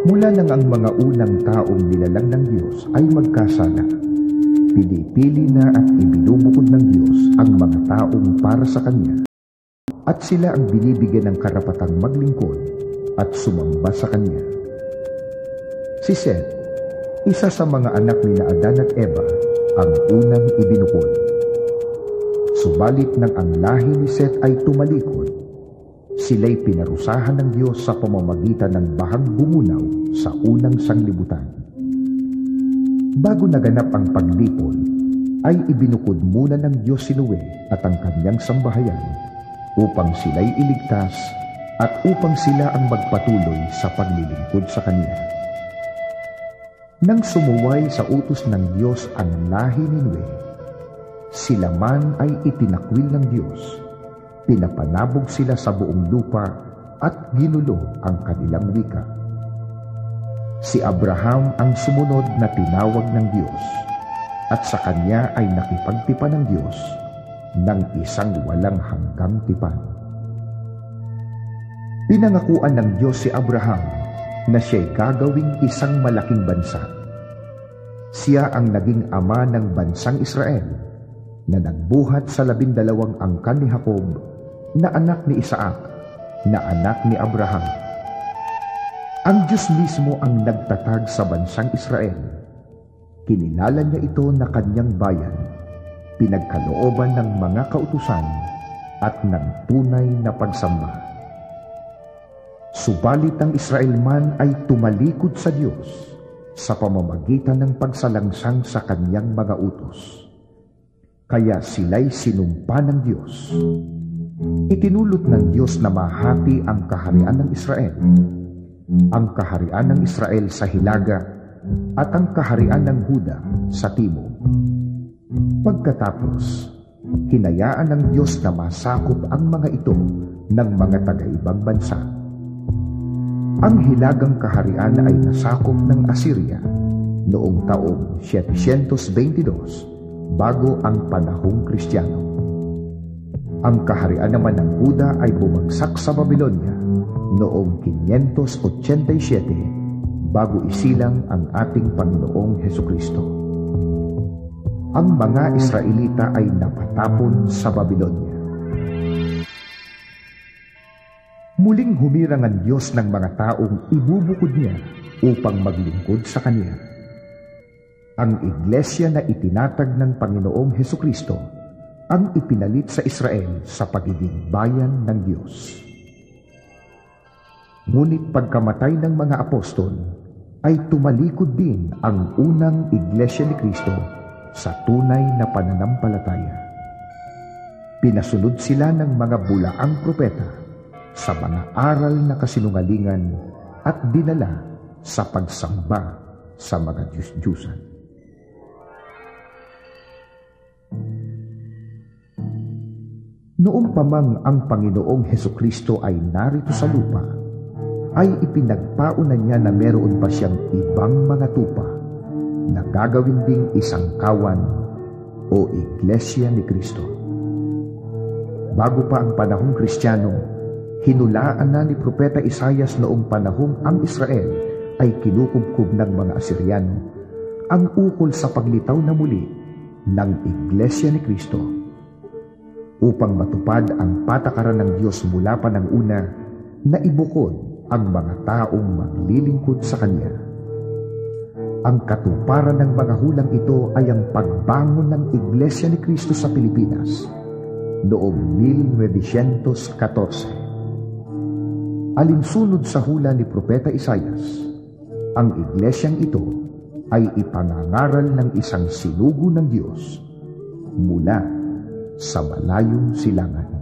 Mula nang ang mga unang taong nilalang ng Diyos ay magkasala, pinipili na at ibinubukod ng Diyos ang mga taong para sa Kanya, at sila ang binibigyan ng karapatang maglingkod at sumamba sa Kanya. Si Seth, isa sa mga anak ni Adan at Eva, ang unang ibinukod. Subalit nang ang lahi ni Seth ay tumalikod, sila'y pinarusahan ng Diyos sa pamamagitan ng bahang bumunaw sa unang sanglibutan. Bago naganap ang paglipol, ay ibinukod muna ng Diyos si Noe at ang kanyang sambahayan upang sila'y iligtas at upang sila ang magpatuloy sa paglilingkod sa Kanya. Nang sumuway sa utos ng Diyos ang lahi ni Noe, sila man ay itinakwil ng Diyos, pinapanabog sila sa buong lupa at ginulo ang kanilang wika. Si Abraham ang sumunod na tinawag ng Diyos, at sa kanya ay nakipagtipan ng Diyos ng isang walang hanggang tipan. Pinangakuan ng Diyos si Abraham na siya'y gagawing isang malaking bansa. Siya ang naging ama ng bansang Israel na nagbuhat sa 12 angkan ni Jacob na anak ni Isaac, na anak ni Abraham. Ang Diyos mismo ang nagtatag sa bansang Israel. Kinilala niya ito na kanyang bayan, pinagkalooban ng mga kautusan at ng tunay na pagsamba. Subalit ang Israel man ay tumalikod sa Diyos sa pamamagitan ng pagsalangsang sa kanyang mga utos. Kaya sila'y sinumpa ng Diyos. Itinulot ng Diyos na mahati ang kaharian ng Israel, ang kaharian ng Israel sa hilaga at ang kaharian ng Huda sa timog. Pagkatapos, hinayaan ng Diyos na masakop ang mga ito ng mga taga-ibang bansa. Ang hilagang kaharian ay nasakop ng Assyria noong taong 722 bago ang panahong Kristiyano. Ang kaharian naman ng Huda ay bumagsak sa Babylonia noong 587 bago isilang ang ating Panginoong Hesukristo. Ang mga Israelita ay napatapon sa Babylonia. Muling humirang ang Diyos ng mga taong ibubukod niya upang maglingkod sa Kanya. Ang iglesia na itinatag ng Panginoong Hesukristo ang ipinalit sa Israel sa pagiging bayan ng Diyos. Ngunit pagkamatay ng mga apostol, ay tumalikod din ang unang iglesia ni Kristo sa tunay na pananampalataya. Pinasunod sila ng mga bulaang propeta sa mga aral na kasinungalingan at dinala sa pagsamba sa mga Diyos-Diyusan. Noong pamang ang Panginoong Hesukristo ay narito sa lupa, ay ipinagpaunan niya na meron pa siyang ibang mga tupa na gagawin ding isang kawan o iglesia ni Kristo. Bago pa ang panahong Kristiyano, hinulaan na ni Propeta Isaias noong panahong ang Israel ay kinukubkub ng mga Asyryano ang ukol sa paglitaw na muli ng iglesia ni Kristo upang matupad ang patakaran ng Diyos mula pa ng una na ibukod ang mga taong maglilingkod sa Kanya. Ang katuparan ng mga hulang ito ay ang pagbangon ng iglesia ni Kristo sa Pilipinas noong 1914. Alinsunod sa hula ni Propeta Isaias, ang iglesyang ito ay ipangangaral ng isang sinugo ng Diyos mula sa malayong silangan.